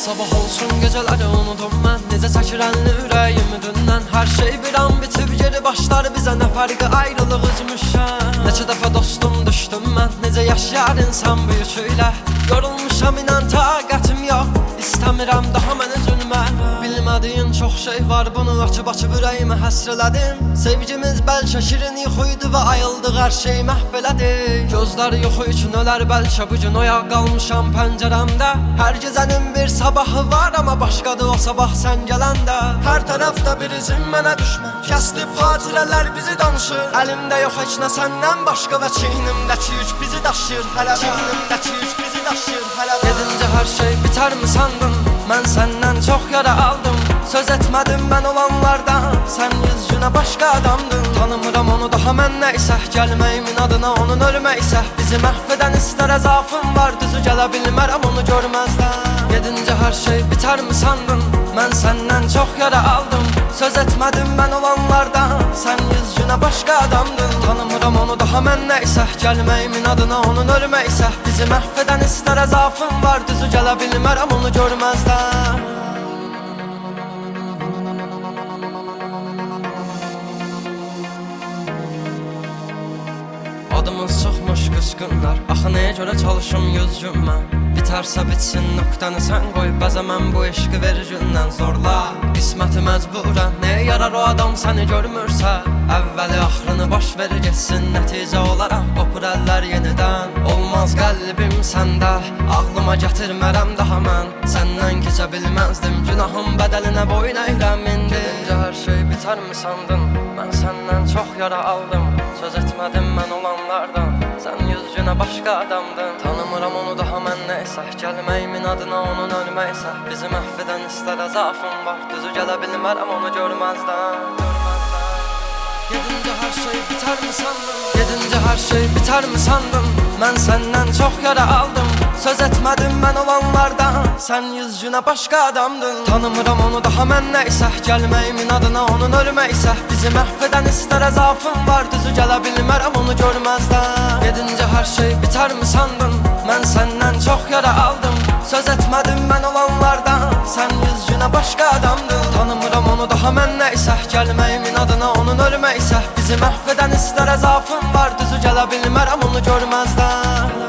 Sabah olsun geceleri unudum mən. Necə çəkirənli ürəyimi dündən. Hər şey bir an bitib geri başlar bizə. Nə fərqi ayrılıq üzmüşəm. Neçə dəfə dostum düşdüm mən. Necə yaşayar insan bu yüküylə. Yorulmuşam inan taqətim yox. İstəmirəm daha mən üzülmə. Bilmədiyin çox şey var, bunu açıb ürəyimə həsr elədim. Sevgimiz bəlkə şirin yuxuydu və ayıldıq, hər şey məhv elədi. Gözlər yuxu üçün ölər bəlkə, bu gün oyaq qalmışam pəncərəmdə. Hər gecənin bir sabahı var, amma başqadır o sabah sən gələndə. Hər tərəfdə bir izin mənə düşmə, kəsdib xatirələr bizi danışır. Əlimdə yox heç nə səndən başqa və çiynimdəki yük bizi daşıyır hələ. Çiynimdəki yük bizi daşıyır hələ. Gedincə hər şey bitər mi sandın? Mən səndən çox yara aldım. Söz etmədim mən olanlardan. Sən yüz günə başqa adamdın. Tanımıram onu daha mən nəysə. Gəlməyimin adına onun ölməysə. Bizi məhv edən istər əzafım var. Düzü gələ bilmərəm onu görməzdən. Gedincə hər şey bitər mi sandın? Mən səndən çox yara aldım. Söz etmədim mən olanlardan. Sən yüz günə başqa adamdın. Tanımıram onu daha mən nəysə. Gəlməyimin adına onun ölməysə. Bizi məhv edən istər əzafım var. Düzü gələ bilmərəm onu görməzdən. Adımız çıxmış qısqınlar. Axı nəyə görə çalışım yüz gün mən. Bitərsə bitsin nöqtəni sən qoy. Bəzə mən bu eşqi verir gündən zorla. Qisməti məcburən. Nəyə yarar o adam səni görmürsə. Əvvəli axırını baş verir getsin. Nəticə olaraq qopur əllər yenidən. Olmaz qəlbim səndə. Ağlıma gətirmərəm daha mən. Səndən keçə bilməzdim. Günahım bədəlinə boyun əyirəm indi. Gedincə hər şey bitər mi sandın? Mən səndən çox yara aldım. Söz etmədim mən olanlardan. Sən yüz günə başqa adamdın. Tanımıram onu daha mən nəysə. Gəlməyimin adına onun ölməysə. Bizi məhv edən istər əzafım var. Düzü gələ bilmərəm onu görməzdən. Gedincə hər şey bitər mi sandın? Gedincə hər şey bitər mi sandın? Mən səndən çox yara aldım. Söz etmədim mən olanlardan. Sən yüz günə başqa adamdın. Tanımıram onu daha mən nəysə. Gəlməyimin adına onun ölməysə. Bizi məhv edən istər əzafım var. Düzü gələ bilmərəm onu görməzdən. Gedincə hər şey bitər mi sandın? Mən səndən çox yara aldım. Söz etmədim mən olanlardan. Sən yüz günə başqa adamdın. Tanımıram onu daha mən nəysə. Gəlməyimin adına onun ölməysə. Bizi məhv edən istər əzafım var. Düzü gələ bilmərəm onu görməzdən.